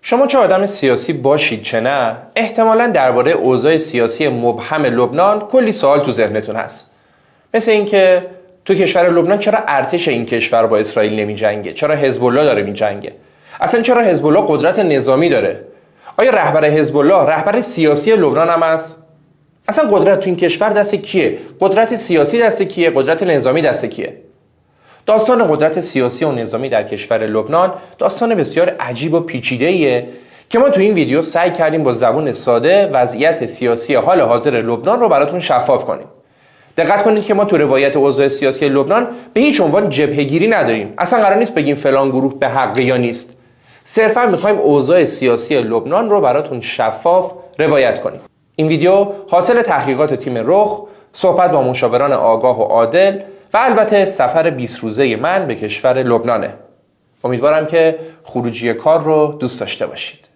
شما چه آدم سیاسی باشید چه نه، احتمالاً درباره اوضاع سیاسی مبهم لبنان کلی سوال تو ذهنتون هست. مثل اینکه تو کشور لبنان چرا ارتش این کشور با اسرائیل نمی‌جنگه؟ چرا حزب الله داره می‌جنگه؟ اصلا چرا حزب الله قدرت نظامی داره؟ آیا رهبر حزب الله رهبر سیاسی لبنان هم است؟ اصلا قدرت تو این کشور دست کیه؟ قدرت سیاسی دست کیه؟ قدرت نظامی دست کیه؟ داستان قدرت سیاسی و نظامی در کشور لبنان داستان بسیار عجیب و پیچیده‌ایه که ما تو این ویدیو سعی کردیم با زبان ساده وضعیت سیاسی حال حاضر لبنان رو براتون شفاف کنیم. دقت کنید که ما تو روایت اوضاع سیاسی لبنان به هیچ عنوان جبهه‌گیری نداریم. اصلا قرار نیست بگیم فلان گروه به حق یا نیست. صرفا می‌خوایم اوضاع سیاسی لبنان رو براتون شفاف روایت کنیم. این ویدیو حاصل تحقیقات تیم رخ، صحبت با مشاوران آگاه و عادل و البته سفر 20 روزه من به کشور لبنانه. امیدوارم که خروجی کار رو دوست داشته باشید.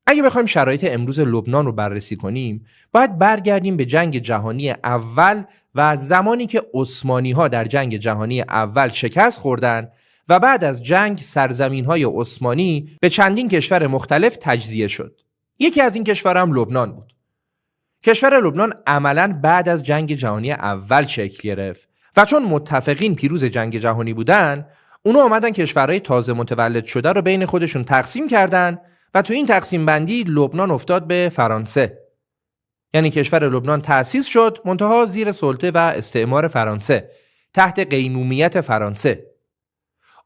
اگه بخوایم شرایط امروز لبنان رو بررسی کنیم، باید برگردیم به جنگ جهانی اول و زمانی که عثمانی‌ها در جنگ جهانی اول شکست خوردن و بعد از جنگ سرزمین‌های عثمانی به چندین کشور مختلف تجزیه شد. یکی از این کشورها هم لبنان بود. کشور لبنان عملاً بعد از جنگ جهانی اول شکل گرفت و چون متفقین پیروز جنگ جهانی بودن، اونا اومدن کشورهای تازه متولد شده رو بین خودشون تقسیم کردن و تو این تقسیم بندی لبنان افتاد به فرانسه. یعنی کشور لبنان تأسیس شد منتها زیر سلطه و استعمار فرانسه، تحت قیمومیت فرانسه.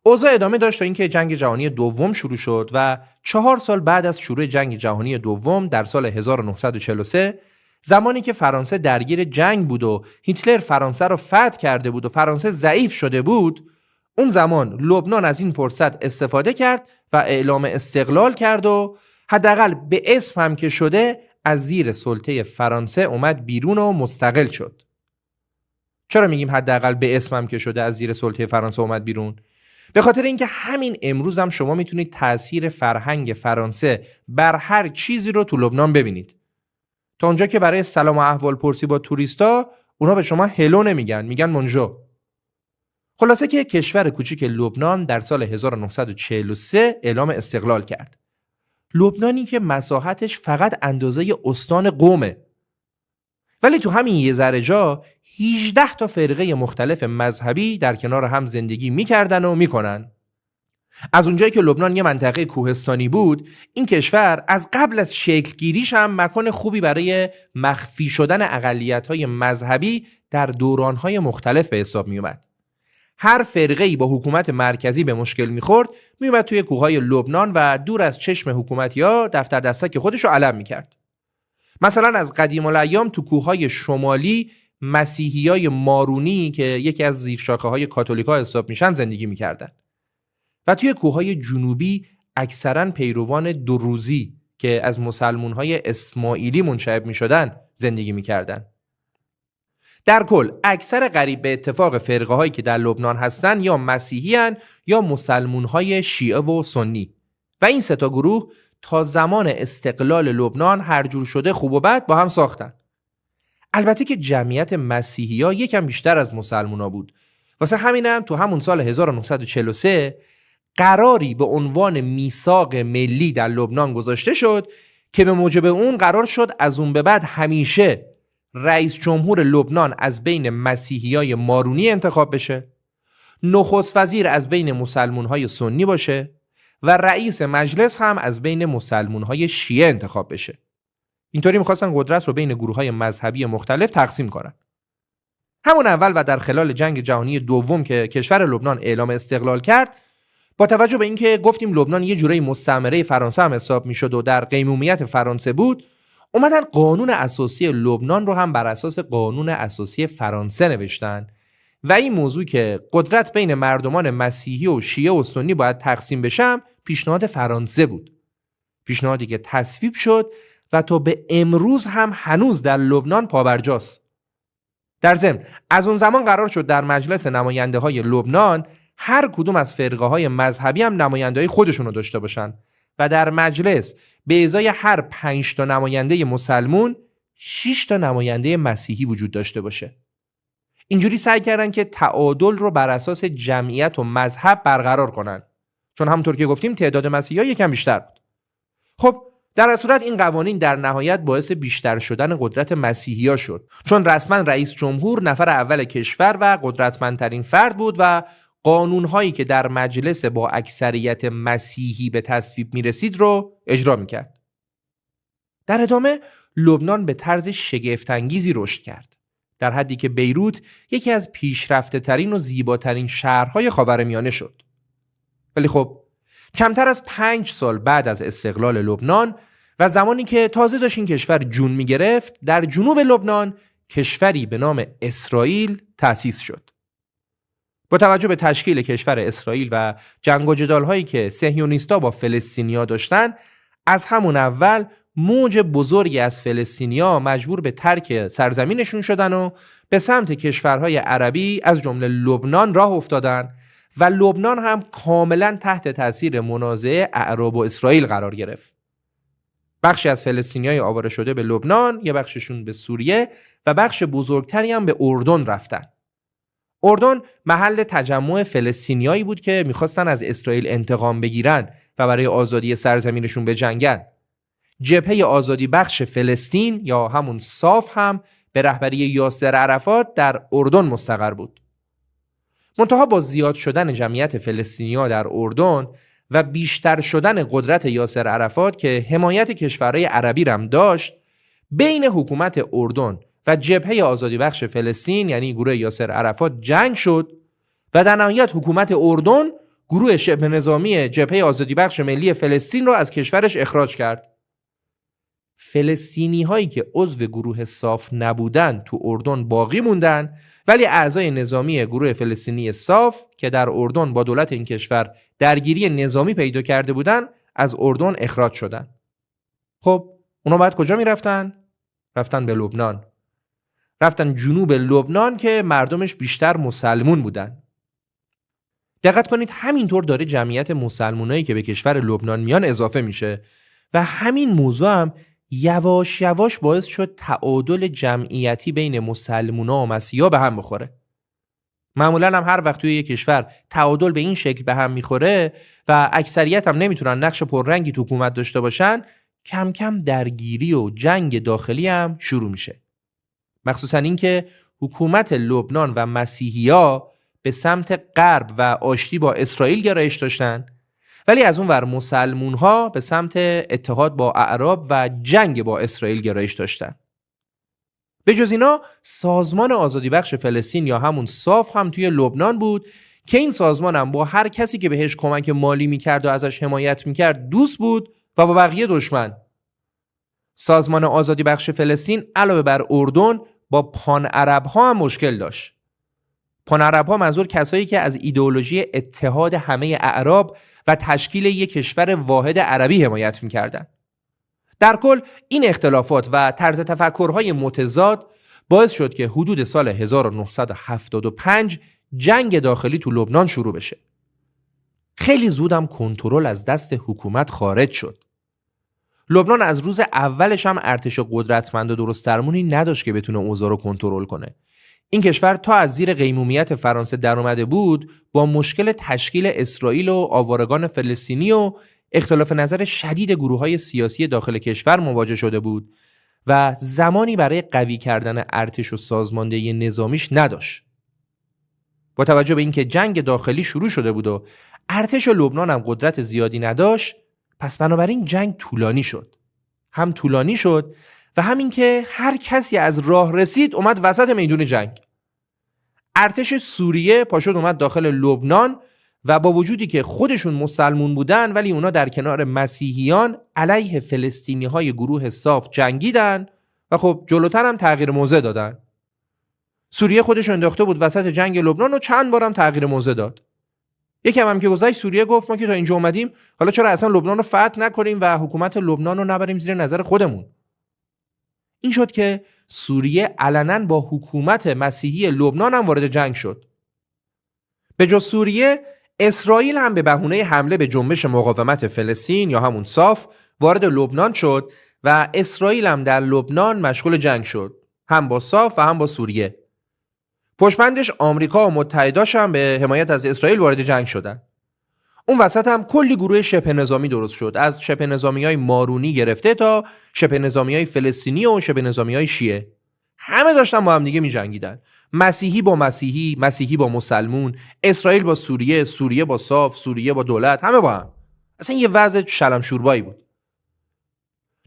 اوضاع ادامه داشت تا اینکه جنگ جهانی دوم شروع شد و 4 سال بعد از شروع جنگ جهانی دوم در سال 1943، زمانی که فرانسه درگیر جنگ بود و هیتلر فرانسه رو فتح کرده بود و فرانسه ضعیف شده بود، اون زمان لبنان از این فرصت استفاده کرد و اعلام استقلال کرد و حداقل به اسم هم که شده از زیر سلطه فرانسه اومد بیرون و مستقل شد. چرا میگیم حداقل به اسم هم که شده از زیر سلطه فرانسه اومد بیرون؟ به خاطر اینکه همین امروز هم شما میتونید تأثیر فرهنگ فرانسه بر هر چیزی رو تو لبنان ببینید. تا اونجا که برای سلام و احوال پرسی با توریستا اونا به شما هلو نمیگن، میگن مونژو. خلاصه که کشور کوچیک لبنان در سال 1943 اعلام استقلال کرد. لبنانی که مساحتش فقط اندازه استان قومه. ولی تو همین یه ذره جا 18 تا فرقه مختلف مذهبی در کنار هم زندگی میکردن و میکنن. از اونجایی که لبنان یه منطقه کوهستانی بود، این کشور از قبل از شکلگیریش هم مکان خوبی برای مخفی شدن اقلیت‌های مذهبی در دوران‌های مختلف به حساب میومد. هر فرقه‌ای با حکومت مرکزی به مشکل می‌خورد، میومد توی کوههای لبنان و دور از چشم حکومتی‌ها دفتر دستک خودش رو علم می‌کرد. مثلا از قدیم الایام تو کوههای شمالی مسیحیای مارونی که یکی از زیرشاخه‌های کاتولیک‌ها حساب میشن زندگی می‌کردن. و توی کوههای جنوبی اکثرا پیروان دروزی که از مسلمان‌های اسماعیلی منشعب می‌شدن زندگی می‌کردن. در کل اکثر قریب به اتفاق فرقه‌هایی که در لبنان هستن یا مسیحی‌اند یا مسلمان‌های شیعه و سنی و این سه تا گروه تا زمان استقلال لبنان هر جور شده خوب و بد با هم ساختن. البته که جمعیت مسیحی‌ها یکم بیشتر از مسلمان‌ها بود. واسه همینم تو همون سال 1943 قراری به عنوان میثاق ملی در لبنان گذاشته شد که به موجب اون قرار شد از اون به بعد همیشه رئیس جمهور لبنان از بین مسیحیای مارونی انتخاب بشه، نخست وزیر از بین مسلمان‌های سنی باشه و رئیس مجلس هم از بین مسلمان‌های شیعه انتخاب بشه. اینطوری می‌خواستن قدرت رو بین گروه‌های مذهبی مختلف تقسیم کنن. همون اول و در خلال جنگ جهانی دوم که کشور لبنان اعلام استقلال کرد، با توجه به اینکه گفتیم لبنان یه جورایی مستعمره فرانسه هم حساب می‌شد و در قیمومیت فرانسه بود، اومدن قانون اساسی لبنان رو هم بر اساس قانون اساسی فرانسه نوشتن و این موضوع که قدرت بین مردمان مسیحی و شیعه و سنی باید تقسیم بشه پیشنهاد فرانسه بود. پیشنهادی که تصویب شد و تا به امروز هم هنوز در لبنان پابرجاست. در ضمن از اون زمان قرار شد در مجلس نماینده های لبنان هر کدوم از فرقه های مذهبی هم نماینده های خودشون رو داشته باشن و در مجلس به ازای هر 5 تا نماینده مسلمون 6 تا نماینده مسیحی وجود داشته باشه. اینجوری سعی کردن که تعادل رو بر اساس جمعیت و مذهب برقرار کنن، چون همونطور که گفتیم تعداد مسیحی‌ها یکم بیشتر بود. خب در اصل صورت این قوانین در نهایت باعث بیشتر شدن قدرت مسیحی‌ها شد، چون رسما رئیس جمهور نفر اول کشور و قدرتمندترین فرد بود و قانون‌هایی که در مجلس با اکثریت مسیحی به تصویب می‌رسید رو اجرا می‌کرد. در ادامه لبنان به طرز شگفت‌انگیزی رشد کرد، در حدی که بیروت یکی از پیشرفته‌ترین و زیباترین شهرهای خاورمیانه شد. ولی خب کمتر از 5 سال بعد از استقلال لبنان و زمانی که تازه داشت این کشور جون می‌گرفت، در جنوب لبنان کشوری به نام اسرائیل تأسیس شد. با توجه به تشکیل کشور اسرائیل و جنگ و جدال‌هایی که صهیونیست‌ها با فلسطینی‌ها داشتن، از همون اول موج بزرگی از فلسطینی‌ها مجبور به ترک سرزمینشون شدن و به سمت کشورهای عربی از جمله لبنان راه افتادن و لبنان هم کاملا تحت تاثیر منازعه اعراب و اسرائیل قرار گرفت. بخشی از فلسطینیای آواره شده به لبنان، یه بخششون به سوریه و بخش بزرگتری هم به اردن رفتن. اردن محل تجمع فلسطینیایی بود که میخواستن از اسرائیل انتقام بگیرن و برای آزادی سرزمینشون بجنگن. جبهه آزادی بخش فلسطین یا همون صاف هم به رهبری یاسر عرفات در اردن مستقر بود. منتها با زیاد شدن جمعیت فلسطینی‌ها در اردن و بیشتر شدن قدرت یاسر عرفات که حمایت کشورهای عربی رم داشت، بین حکومت اردن و جبهه آزادی بخش فلسطین یعنی گروه یاسر عرفات جنگ شد و در نهایت حکومت اردن گروه شبه نظامی جبهه آزادی بخش ملی فلسطین رو از کشورش اخراج کرد. فلسطینی هایی که عضو گروه صاف نبودن تو اردن باقی موندن، ولی اعضای نظامی گروه فلسطینی صاف که در اردن با دولت این کشور درگیری نظامی پیدا کرده بودن از اردن اخراج شدن. خب اونا بعد کجا می رفتن؟ رفتن به لبنان. رفتن جنوب لبنان که مردمش بیشتر مسلمون بودن. دقت کنید همینطور داره جمعیت مسلمونایی که به کشور لبنان میان اضافه میشه و همین موضوع هم یواش یواش باعث شد تعادل جمعیتی بین مسلمونا و مسیحا به هم بخوره. معمولا هم هر وقت توی یک کشور تعادل به این شکل به هم میخوره و اکثریت هم نمیتونن نقش پررنگی تو حکومت داشته باشن، کم کم درگیری و جنگ داخلی هم شروع میشه. مخصوصا اینکه حکومت لبنان و مسیحیا به سمت غرب و آشتی با اسرائیل گرایش داشتن، ولی از اون ور مسلمون‌ها به سمت اتحاد با اعراب و جنگ با اسرائیل گرایش داشتن. به جز اینا سازمان آزادی بخش فلسطین یا همون صاف هم توی لبنان بود که این سازمان هم با هر کسی که بهش کمک مالی میکرد و ازش حمایت میکرد دوست بود و با بقیه دشمن. سازمان آزادی بخش فلسطین علاوه بر اردن با پان عرب ها هم مشکل داشت. پان عرب ها منظور کسایی که از ایدئولوژی اتحاد همه اعراب و تشکیل یک کشور واحد عربی حمایت می‌کردند. در کل این اختلافات و طرز تفکرهای متضاد باعث شد که حدود سال 1975 جنگ داخلی تو لبنان شروع بشه. خیلی زودم کنترل از دست حکومت خارج شد. لبنان از روز اولش هم ارتش قدرتمند و درست درمونی نداشت که بتونه اوضاع رو کنترل کنه. این کشور تا از زیر قیمومیت فرانسه در اومده بود با مشکل تشکیل اسرائیل و آوارگان فلسطینی و اختلاف نظر شدید گروه‌های سیاسی داخل کشور مواجه شده بود و زمانی برای قوی کردن ارتش و سازماندهی نظامیش نداشت. با توجه به اینکه جنگ داخلی شروع شده بود و ارتش لبنان هم قدرت زیادی نداشت، پس بنابراین جنگ طولانی شد. هم طولانی شد و همین که هر کسی از راه رسید اومد وسط میدون جنگ. ارتش سوریه پاشد اومد داخل لبنان و با وجودی که خودشون مسلمون بودن ولی اونا در کنار مسیحیان علیه فلسطینی های گروه صاف جنگیدن و خب جلوتر هم تغییر موضع دادن. سوریه خودش انداخته بود وسط جنگ لبنان و چند بارم تغییر موضع داد. یکم هم که گذشت سوریه گفت ما که تا اینجا اومدیم حالا چرا اصلا لبنان رو فتح نکنیم و حکومت لبنان رو نبریم زیر نظر خودمون. این شد که سوریه علنا با حکومت مسیحی لبنان هم وارد جنگ شد. به جز سوریه، اسرائیل هم به بهونه حمله به جنبش مقاومت فلسطین یا همون صاف وارد لبنان شد و اسرائیل هم در لبنان مشغول جنگ شد، هم با صاف و هم با سوریه. پشتبندش آمریکا و متحداش هم به حمایت از اسرائیل وارد جنگ شدن. اون وسط هم کلی گروه شبه نظامی درست شد، از شبه نظامی‌های مارونی گرفته تا شبه نظامی‌های فلسطینی و شبه نظامی‌های شیعه. همه داشتن با هم دیگه می‌جنگیدن. مسیحی با مسیحی، مسیحی با مسلمون، اسرائیل با سوریه، سوریه با صاف، سوریه با دولت، همه با هم. اصلا یه وضع شلم شوربایی بود.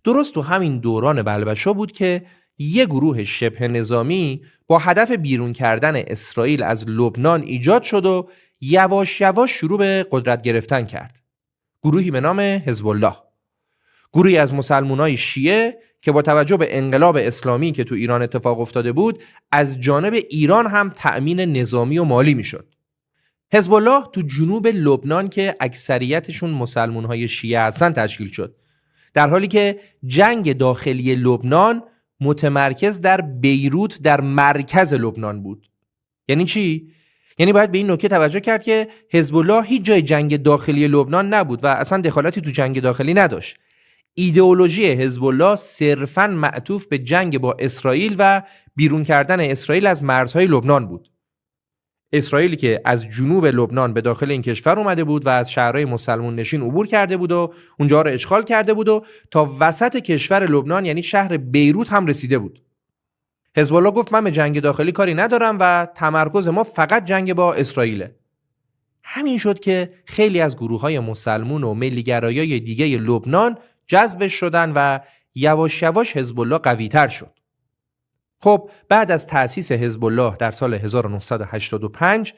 درست تو همین دوران بلبشا بود که یه گروه شبه نظامی با هدف بیرون کردن اسرائیل از لبنان ایجاد شد و یواش یواش شروع به قدرت گرفتن کرد. گروهی به نام حزب الله. گروهی از مسلمانای شیعه که با توجه به انقلاب اسلامی که تو ایران اتفاق افتاده بود، از جانب ایران هم تأمین نظامی و مالی میشد. حزب الله تو جنوب لبنان که اکثریتشون مسلمانای شیعه هستن تشکیل شد، در حالی که جنگ داخلی لبنان متمرکز در بیروت در مرکز لبنان بود. یعنی چی؟ یعنی باید به این نکته توجه کرد که حزب الله هیچ جای جنگ داخلی لبنان نبود و اصلا دخالتی تو جنگ داخلی نداشت. ایدئولوژی حزب الله صرفاً معطوف به جنگ با اسرائیل و بیرون کردن اسرائیل از مرزهای لبنان بود. اسرائیلی که از جنوب لبنان به داخل این کشور اومده بود و از شهرهای مسلمان نشین عبور کرده بود و اونجا رو اشغال کرده بود و تا وسط کشور لبنان یعنی شهر بیروت هم رسیده بود. حزب الله گفت من به جنگ داخلی کاری ندارم و تمرکز ما فقط جنگ با اسرائیله. همین شد که خیلی از گروه‌های مسلمان و ملی‌گرایای دیگه لبنان جذب شدن و یواش یواش حزب الله قوی‌تر شد. خب بعد از تأسیس حزب الله در سال 1985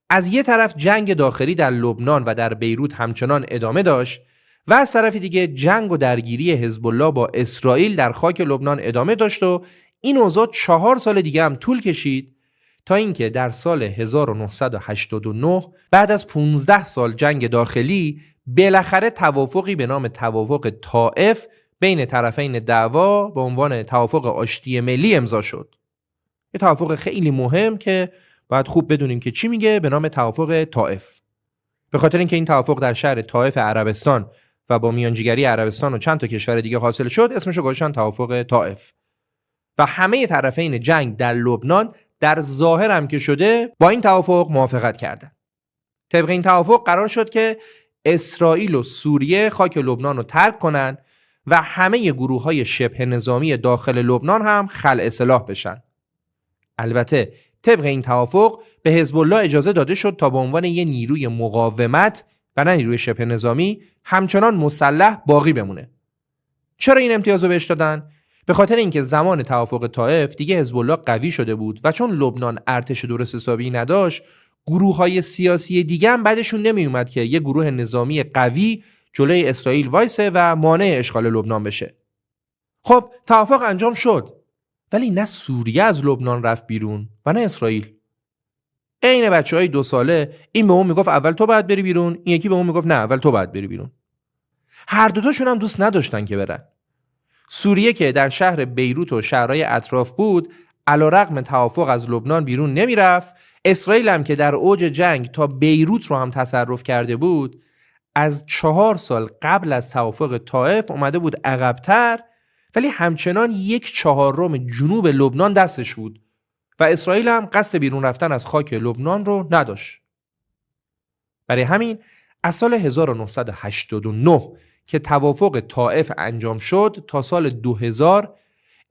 از یه طرف جنگ داخلی در لبنان و در بیروت همچنان ادامه داشت و از طرف دیگه جنگ و درگیری حزب الله با اسرائیل در خاک لبنان ادامه داشت و این اوضاع 4 سال دیگه هم طول کشید تا اینکه در سال 1989 بعد از 15 سال جنگ داخلی بالاخره توافقی به نام توافق طائف بین طرفین دعوا به عنوان توافق آشتی ملی امضا شد. یه توافق خیلی مهم که باید خوب بدونیم که چی میگه، به نام توافق طائف. به خاطر اینکه این توافق در شهر طائف عربستان و با میانجیگری عربستان و چند تا کشور دیگه حاصل شد، اسمش رو گذاشتن توافق طائف. و همه طرفین جنگ در لبنان در ظاهر هم که شده با این توافق موافقت کردن. طبق این توافق قرار شد که اسرائیل و سوریه خاک لبنان رو ترک کنن و همه گروه‌های شبه نظامی داخل لبنان هم خلع سلاح بشن. البته طبق این توافق به حزب الله اجازه داده شد تا به عنوان یه نیروی مقاومت و نه نیروی شبه نظامی همچنان مسلح باقی بمونه. چرا این امتیاز رو بهش دادن؟ به خاطر اینکه زمان توافق طائف دیگه حزب الله قوی شده بود و چون لبنان ارتش درست حسابی نداشت، گروه‌های سیاسی دیگه هم بعدشون نمی اومد که یه گروه نظامی قوی جلوی اسرائیل وایسه و مانع اشغال لبنان بشه. خب توافق انجام شد، ولی نه سوریه از لبنان رفت بیرون و نه اسرائیل. عین بچه‌های 2 ساله، این به اون میگفت اول تو باید بری بیرون، این یکی به اون میگفت نه اول تو باید بری بیرون. هر دوتاشون هم دوست نداشتن که برن. سوریه که در شهر بیروت و شهرهای اطراف بود، علیرغم توافق از لبنان بیرون نمیرفت. اسرائیل هم که در اوج جنگ تا بیروت رو هم تصرف کرده بود، از 4 سال قبل از توافق طائف اومده بود عقب‌تر، ولی همچنان 1/4 جنوب لبنان دستش بود و اسرائیل هم قصد بیرون رفتن از خاک لبنان رو نداشت. برای همین از سال 1989 که توافق طائف انجام شد تا سال 2000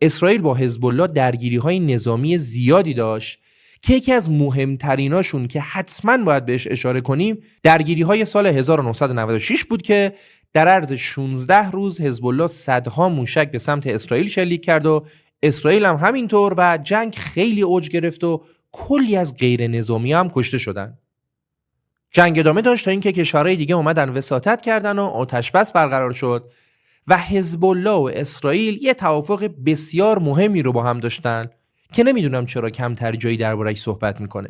اسرائیل با حزب الله درگیری‌های نظامی زیادی داشت که یکی از مهمتریناشون که حتما باید بهش اشاره کنیم درگیری‌های سال 1996 بود که در عرض 16 روز حزب الله صدها موشک به سمت اسرائیل شلیک کرد و اسرائیل هم همینطور و جنگ خیلی اوج گرفت و کلی از غیر نظامی هم کشته شدن. جنگ ادامه داشت تا اینکه کشورهای دیگه اومدن وساطت کردن و آتش بس برقرار شد و حزب الله و اسرائیل یه توافق بسیار مهمی رو با هم داشتن که نمیدونم چرا کمتر جایی درباره‌اش صحبت میکنه.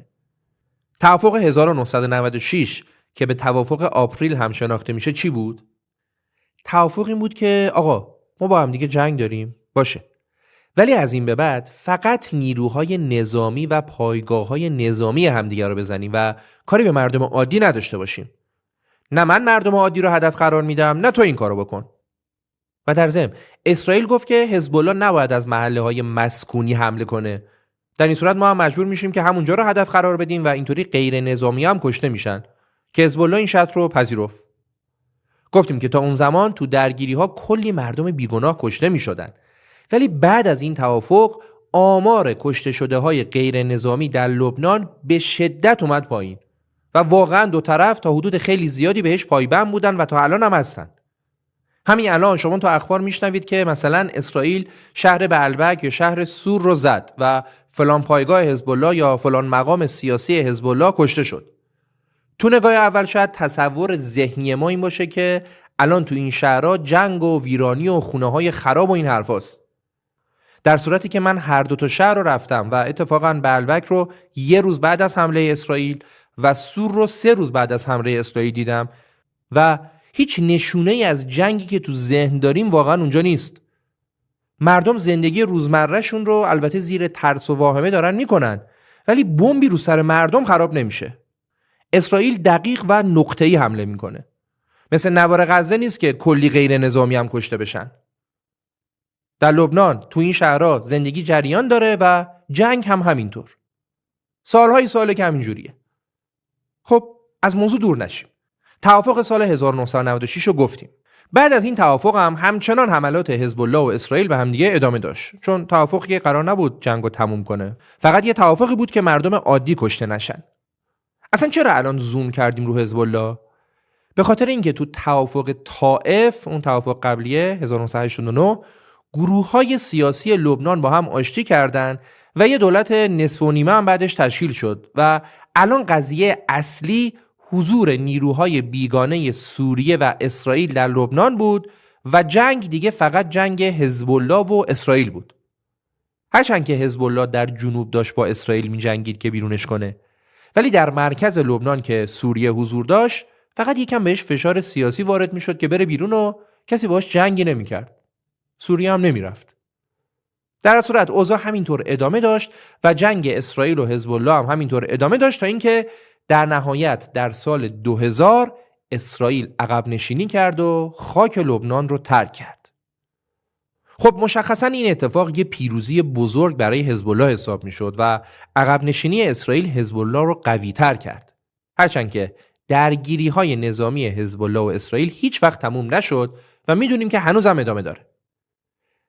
توافق 1996 که به توافق آپریل هم شناخته میشه چی بود؟ توافق این بود که آقا ما با هم دیگه جنگ داریم باشه، ولی از این به بعد فقط نیروهای نظامی و پایگاه‌های نظامی همدیگه رو بزنیم و کاری به مردم عادی نداشته باشیم. نه من مردم عادی رو هدف قرار میدم، نه تو این کارو بکن. و در ضمن اسرائیل گفت که حزب الله نباید از محله‌های مسکونی حمله کنه. در این صورت ما هم مجبور میشیم که همونجا رو هدف قرار بدیم و اینطوری غیر نظامی هم کشته میشن که حزب الله این شرط رو پذیرفت. گفتیم که تا اون زمان تو درگیری‌ها کلی مردم بیگناه کشته میشدن، ولی بعد از این توافق آمار کشته شده های غیر نظامی در لبنان به شدت اومد پایین و واقعا دو طرف تا حدود خیلی زیادی بهش پایبند بودن و تا الان هم هستن. همین الان شما تو اخبار میشنوید که مثلا اسرائیل شهر بعلبک یا شهر سور رو زد و فلان پایگاه حزب الله یا فلان مقام سیاسی حزب الله کشته شد. تو نگاه اول شاید تصور ذهنی ما این باشه که الان تو این شهرها جنگ و ویرانی و خونه‌های خراب و این حرفاست. در صورتی که من هر دو تا شهر رو رفتم و اتفاقاً بعلبک رو یه روز بعد از حمله اسرائیل و سور رو 3 روز بعد از حمله اسرائیل دیدم و هیچ نشونه‌ای از جنگی که تو ذهن داریم واقعاً اونجا نیست. مردم زندگی روزمرهشون رو البته زیر ترس و واهمه دارن میکنن، ولی بمبی رو سر مردم خراب نمیشه. اسرائیل دقیق و نقطه‌ای حمله میکنه. مثل نوار غزه نیست که کلی غیر نظامی هم کشته بشن. در لبنان تو این شهرها زندگی جریان داره و جنگ هم همینطور. سالهای ساله که همینجوریه. خب از موضوع دور نشیم. توافق سال 1996 رو گفتیم. بعد از این توافق هم همچنان حملات حزب الله و اسرائیل به هم دیگه ادامه داشت، چون توافقی که قرار نبود جنگو تموم کنه، فقط یه توافقی بود که مردم عادی کشته نشن. اصلا چرا الان زوم کردیم رو حزب الله؟ به خاطر اینکه تو توافق طائف، اون توافق قبلیه 1989، گروه‌های سیاسی لبنان با هم آشتی کردن و یه دولت نصف و نیمه هم بعدش تشکیل شد و الان قضیه اصلی حضور نیروهای بیگانه سوریه و اسرائیل در لبنان بود و جنگ دیگه فقط جنگ حزب الله و اسرائیل بود. هرچند که حزب الله در جنوب داشت با اسرائیل می جنگید که بیرونش کنه، ولی در مرکز لبنان که سوریه حضور داشت فقط یکم بهش فشار سیاسی وارد می شد که بره بیرون و کسی باش جنگی نمی کرد. سوریه هم نمی رفت. در صورت اوضاع همینطور ادامه داشت و جنگ اسرائیل و حزب الله هم همینطور ادامه داشت تا اینکه در نهایت در سال 2000 اسرائیل عقب نشینی کرد و خاک لبنان رو ترک کرد. خب مشخصاً این اتفاق یه پیروزی بزرگ برای حزب الله حساب میشد و عقب نشینی اسرائیل حزب الله رو قوی تر کرد. هرچند که درگیری‌های نظامی حزب الله و اسرائیل هیچ وقت تموم نشد و میدونیم که هنوز هم ادامه داره.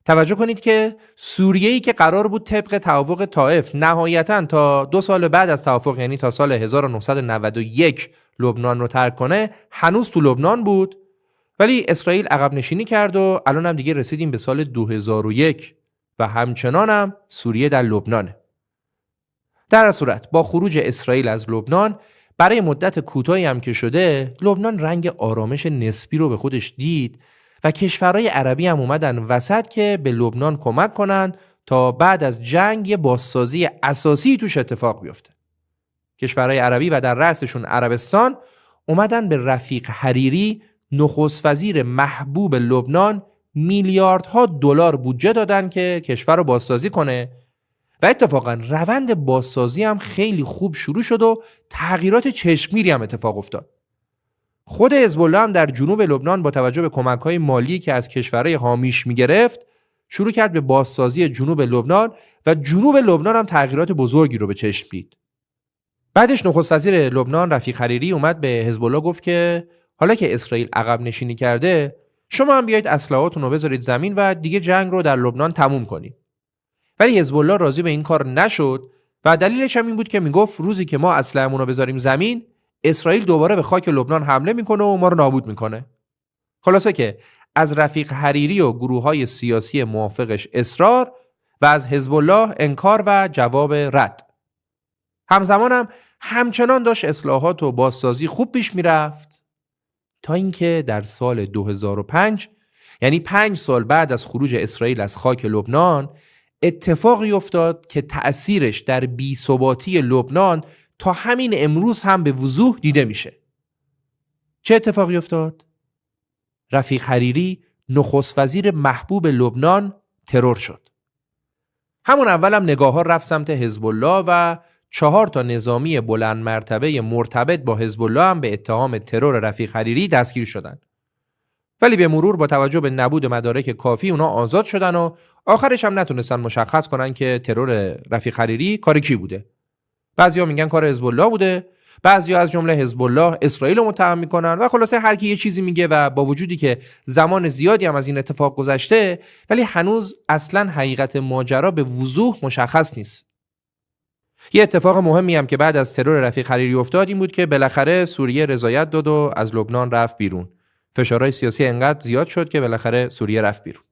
توجه کنید که سوریه‌ای که قرار بود طبق توافق طائف نهایتاً تا 2 سال بعد از توافق، یعنی تا سال 1991 لبنان رو ترک کنه، هنوز تو لبنان بود، ولی اسرائیل عقب نشینی کرد و الان هم دیگه رسیدیم به سال 2001 و همچنان هم سوریه در لبنانه. در صورت با خروج اسرائیل از لبنان برای مدت کوتاهی هم که شده، لبنان رنگ آرامش نسبی رو به خودش دید و کشورهای عربی هم اومدن وسط که به لبنان کمک کنن تا بعد از جنگ یه بازسازی اساسی توش اتفاق بیفته. کشورهای عربی و در رأسشون عربستان اومدن به رفیق حریری، نخست وزیر محبوب لبنان، میلیاردها دلار بودجه دادن که کشور رو بازسازی کنه و اتفاقا روند بازسازی هم خیلی خوب شروع شد و تغییرات چشمگیری هم اتفاق افتاد. خود حزب الله هم در جنوب لبنان با توجه به کمک‌های مالی که از کشورهای حامیش می‌گرفت شروع کرد به بازسازی جنوب لبنان و جنوب لبنان هم تغییرات بزرگی رو به چشم دید. بعدش نخست وزیر لبنان رفیق حریری اومد به حزب الله گفت که حالا که اسرائیل عقب نشینی کرده، شما هم بیایید اسلحه‌هاتون رو بذارید زمین و دیگه جنگ رو در لبنان تموم کنید. ولی حزب الله راضی به این کار نشد و دلیلش هم این بود که میگفت روزی که ما اسلحه‌مون رو بذاریم زمین، اسرائیل دوباره به خاک لبنان حمله میکنه و ما رو نابود میکنه. خلاصه که از رفیق حریری و گروه‌های سیاسی موافقش اصرار و از حزب الله انکار و جواب رد. همزمان هم همچنان داشت اصلاحات و بازسازی خوب پیش میرفت تا اینکه در سال 2005، یعنی 5 سال بعد از خروج اسرائیل از خاک لبنان، اتفاقی افتاد که تأثیرش در بی‌ثباتی لبنان تا همین امروز هم به وضوح دیده میشه. چه اتفاقی افتاد؟ رفیق حریری، نخست وزیر محبوب لبنان، ترور شد. همون اول هم نگاه ها رفت سمت حزب الله و 4 تا نظامی بلند مرتبه مرتبط با حزب الله هم به اتهام ترور رفیق حریری دستگیر شدند. ولی به مرور با توجه به نبود مدارک کافی اونا آزاد شدن و آخرش هم نتونستن مشخص کنن که ترور رفیق حریری کار کی بوده. بعضیا میگن کار حزب الله بوده، بعضیا از جمله حزب الله اسرائیل رو متهم میکنن و خلاصه هر کی یه چیزی میگه و با وجودی که زمان زیادی هم از این اتفاق گذشته ولی هنوز اصلا حقیقت ماجرا به وضوح مشخص نیست. یه اتفاق مهمی هم که بعد از ترور رفیق حریری افتاد این بود که بالاخره سوریه رضایت داد و از لبنان رفت بیرون. فشارهای سیاسی انقدر زیاد شد که بالاخره سوریه رفت بیرون.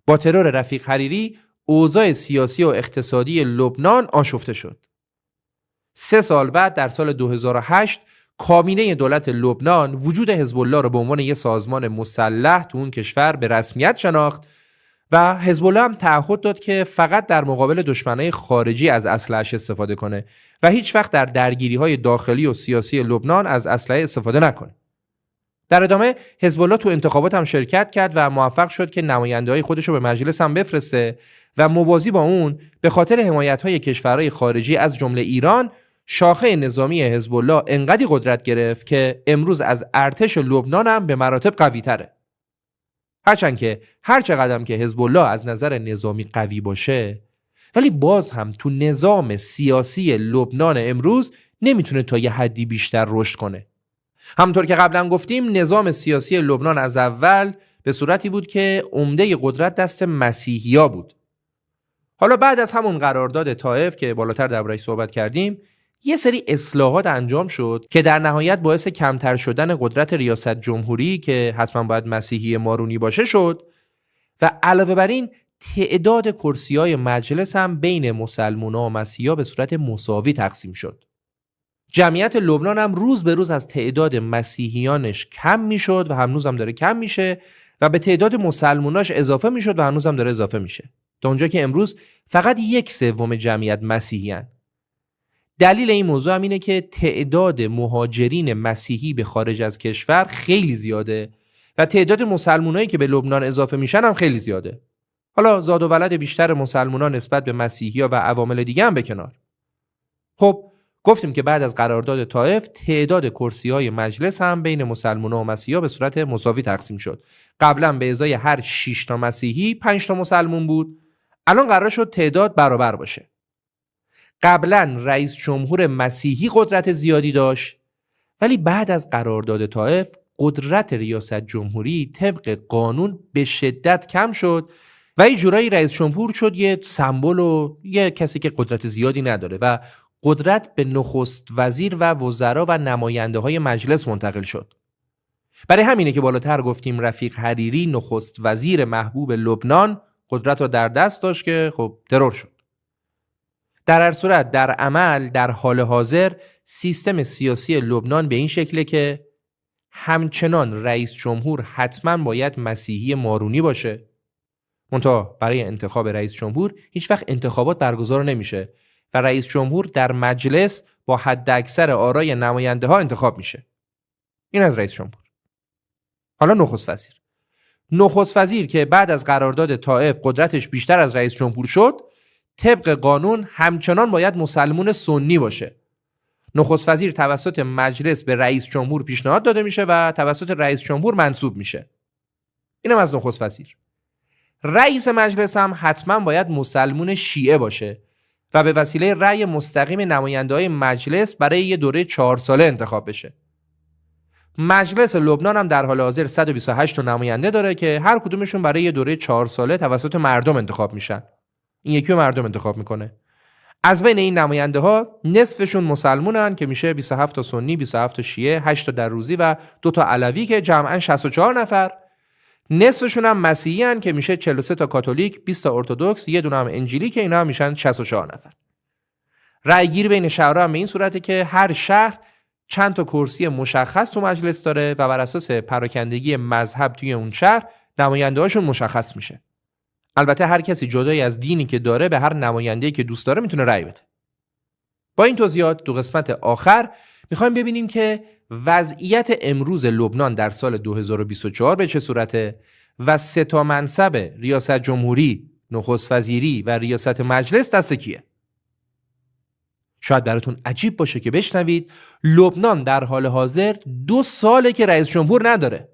با ترور رفیق حریری اوضاع سیاسی و اقتصادی لبنان آشفته شد. 3 سال بعد در سال 2008 کابینه دولت لبنان وجود حزب الله را به عنوان یک سازمان مسلح تو اون کشور به رسمیت شناخت و حزب الله هم تعهد داد که فقط در مقابل دشمنای خارجی از اسلحه‌اش استفاده کنه و هیچ وقت در درگیری‌های داخلی و سیاسی لبنان از اسلحه استفاده نکنه. در ادامه حزب الله تو انتخابات هم شرکت کرد و موفق شد که نماینده‌های خودش رو به مجلس هم بفرسته و موازی با اون به خاطر حمایت‌های کشورهای خارجی از جمله ایران شاخه نظامی حزب الله انقدی قدرت گرفت که امروز از ارتش لبنان هم به مراتب قوی‌تره. هرچند که هر چقدر که حزب الله از نظر نظامی قوی باشه ولی باز هم تو نظام سیاسی لبنان امروز نمیتونه تا یه حدی بیشتر رشد کنه. همونطور که قبلا گفتیم نظام سیاسی لبنان از اول به صورتی بود که عمده قدرت دست مسیحی‌ها بود. حالا بعد از همون قرارداد طائف که بالاتر درباره‌اش صحبت کردیم یه سری اصلاحات انجام شد که در نهایت باعث کمتر شدن قدرت ریاست جمهوری که حتما باید مسیحی مارونی باشه شد و علاوه بر این تعداد کرسی‌های مجلس هم بین مسلمان‌ها و مسیحی‌ها به صورت مساوی تقسیم شد. جمعیت لبنان هم روز به روز از تعداد مسیحیانش کم میشد و هنوز هم داره کم میشه و به تعداد مسلماناش اضافه میشد و هنوز هم داره اضافه میشه تا اونجا که امروز فقط 1/3 جمعیت مسیحیان. دلیل این موضوع هم اینه که تعداد مهاجرین مسیحی به خارج از کشور خیلی زیاده و تعداد مسلمانایی که به لبنان اضافه میشن هم خیلی زیاده. حالا زاد و ولد بیشتر مسلمان‌ها نسبت به مسیحی‌ها و عوامل دیگه هم به کنار. خب گفتیم که بعد از قرارداد طائف تعداد کرسی‌های مجلس هم بین مسلمان‌ها و مسیحی‌ها به صورت مساوی تقسیم شد. قبلا به ازای هر 6 تا مسیحی 5 تا مسلمان بود. الان قرار شد تعداد برابر باشه. قبلا رئیس جمهور مسیحی قدرت زیادی داشت ولی بعد از قرارداد طائف قدرت ریاست جمهوری طبق قانون به شدت کم شد و یه جورایی رئیس جمهور شد یه سمبل و یه کسی که قدرت زیادی نداره و قدرت به نخست وزیر و وزرا و نماینده های مجلس منتقل شد. برای همینه که بالاتر گفتیم رفیق حریری نخست وزیر محبوب لبنان قدرت رو در دست داشت که خب ترور شد. در هر صورت در عمل در حال حاضر سیستم سیاسی لبنان به این شکله که همچنان رئیس جمهور حتما باید مسیحی مارونی باشه. منتها برای انتخاب رئیس جمهور هیچ وقت انتخابات برگزار نمیشه و رئیس جمهور در مجلس با حداکثر آرای نماینده ها انتخاب میشه. این از رئیس جمهور. حالا نخست وزیر که بعد از قرارداد طائف قدرتش بیشتر از رئیس جمهور شد طبق قانون همچنان باید مسلمون سنی باشه. نخست وزیر توسط مجلس به رئیس جمهور پیشنهاد داده میشه و توسط رئیس جمهور منصوب میشه. اینم از نخست وزیر. رئیس مجلس هم حتما باید مسلمون شیعه باشه و به وسیله رأی مستقیم نماینده‌های مجلس برای یه دوره 4 ساله انتخاب بشه. مجلس لبنان هم در حال حاضر 128 تا نماینده داره که هر کدومشون برای یه دوره 4 ساله توسط مردم انتخاب میشن. این یکی رو مردم انتخاب میکنه. از بین این نماینده ها نصفشون مسلمونن که میشه 27 تا سنی، 27 تا شیعه، 8 تا دروزی و 2 تا علوی که جمعاً 64 نفر. نصفشون هم مسیحیان که میشه 43 تا کاتولیک، 20 تا ارتدوکس، یه دونه هم انجیلی که اینا هم میشن 64 نفر. رأی گیری بین شهرها هم به این صورته که هر شهر چند تا کرسی مشخص تو مجلس داره و بر اساس پراکندگی مذهب توی اون شهر نماینده‌هاشون مشخص میشه. البته هر کسی جدای از دینی که داره به هر نماینده‌ای که دوست داره میتونه رأی بده. با این توضیحات تو قسمت آخر میخوایم ببینیم که وضعیت امروز لبنان در سال 2024 به چه صورته و 3 تا منصب ریاست جمهوری، نخست وزیری و ریاست مجلس دست کیه. شاید براتون عجیب باشه که بشنوید لبنان در حال حاضر 2 ساله که رئیس جمهور نداره.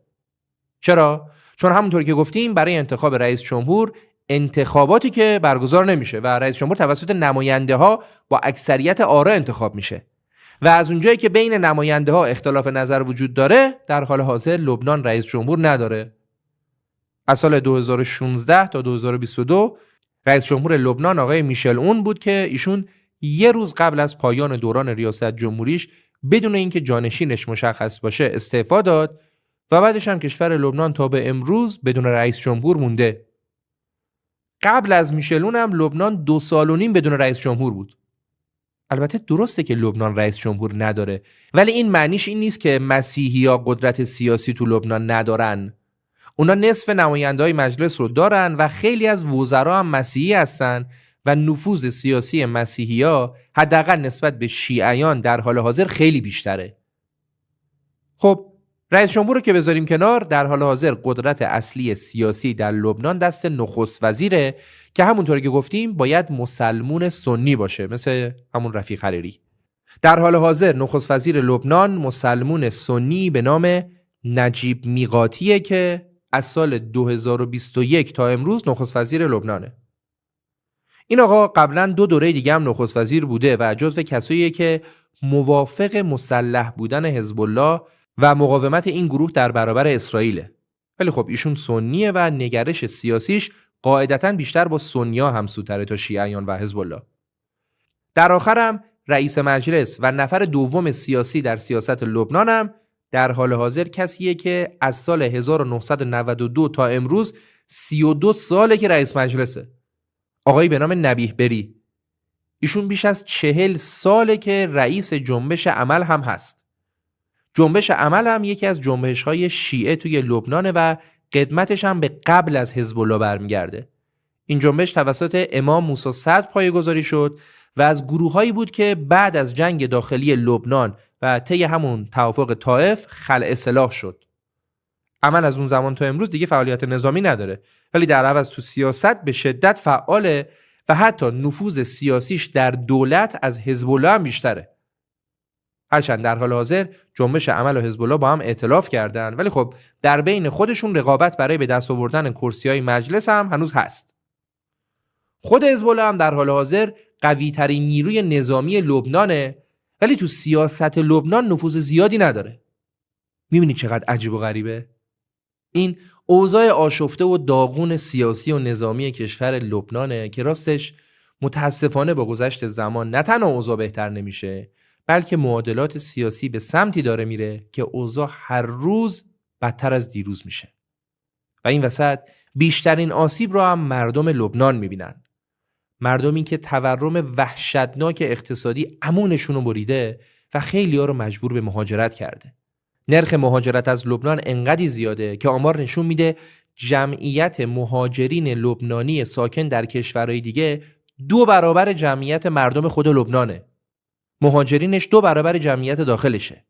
چرا؟ چون همونطور که گفتیم برای انتخاب رئیس جمهور انتخاباتی که برگزار نمیشه و رئیس جمهور توسط نماینده ها با اکثریت آرا انتخاب میشه و از اونجایی که بین نماینده ها اختلاف نظر وجود داره، در حال حاضر لبنان رئیس جمهور نداره. از سال 2016 تا 2022 رئیس جمهور لبنان آقای میشل اون بود که ایشون یه روز قبل از پایان دوران ریاست جمهوریش بدون اینکه جانشینش مشخص باشه استعفا داد و بعدش هم کشور لبنان تا به امروز بدون رئیس جمهور مونده. قبل از میشل اون هم لبنان 2.5 سال بدون رئیس جمهور بود. البته درسته که لبنان رئیس جمهور نداره، ولی این معنیش این نیست که مسیحی‌ها قدرت سیاسی تو لبنان ندارن. اونا نصف نماینده‌های مجلس رو دارن و خیلی از وزرا هم مسیحی هستن و نفوذ سیاسی مسیحی‌ها حداقل نسبت به شیعیان در حال حاضر خیلی بیشتره. خب رئیس جمهور رو که بذاریم کنار، در حال حاضر قدرت اصلی سیاسی در لبنان دست نخست وزیره که همونطوری که گفتیم باید مسلمون سنی باشه، مثل همون رفیق حریری. در حال حاضر نخست وزیر لبنان مسلمون سنی به نام نجیب میقاتیه که از سال 2021 تا امروز نخست وزیر لبنانه. این آقا قبلا 2 دوره دیگه هم نخست وزیر بوده و جزو کساییه که موافق مسلح بودن حزب الله و مقاومت این گروه در برابر اسرائیل. ولی خب ایشون سنیه و نگرش سیاسیش قاعدتاً بیشتر با سنیا همسوتره تا شیعیان و حزب الله. در آخرم رئیس مجلس و نفر دوم سیاسی در سیاست لبنان هم در حال حاضر کسیه که از سال 1992 تا امروز 32 ساله که رئیس مجلسه. آقایی به نام نبیه بری. ایشون بیش از 40 ساله که رئیس جنبش عمل هم هست. جنبش عمل هم یکی از جنبش‌های شیعه توی لبنانه و قدمتش هم به قبل از حزب الله برمیگرده. این جنبش توسط امام موسی صدر پایه‌گذاری شد و از گروه‌هایی بود که بعد از جنگ داخلی لبنان و طی همون توافق طائف خلع سلاح شد. عمل از اون زمان تا امروز دیگه فعالیت نظامی نداره، ولی در عوض تو سیاست به شدت فعاله و حتی نفوذ سیاسیش در دولت از حزب الله هم بیشتره. هرچند در حال حاضر جنبش عمل و حزب الله با هم ائتلاف کردن، ولی خب در بین خودشون رقابت برای به دست آوردن کرسی‌های مجلس هم هنوز هست. خود حزب الله هم در حال حاضر قوی‌ترین نیروی نظامی لبنانه، ولی تو سیاست لبنان نفوذ زیادی نداره. می‌بینی چقدر عجیب و غریبه؟ این اوضاع آشفته و داغون سیاسی و نظامی کشور لبنانه که راستش متاسفانه با گذشت زمان نه تنها اوضاع بهتر نمیشه، بلکه معادلات سیاسی به سمتی داره میره که اوضاع هر روز بدتر از دیروز میشه. و این وسط بیشترین آسیب رو هم مردم لبنان میبینن. مردمی که تورم وحشتناک اقتصادی امونشون رو بریده و خیلی ها رو مجبور به مهاجرت کرده. نرخ مهاجرت از لبنان انقدی زیاده که آمار نشون میده جمعیت مهاجرین لبنانی ساکن در کشورهای دیگه 2 برابر جمعیت مردم خود لبنانه. مهاجرینش 2 برابر جمعیت داخلشه.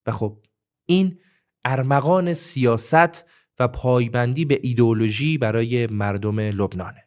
و خب این ارمغان سیاست و پایبندی به ایدئولوژی برای مردم لبنانه.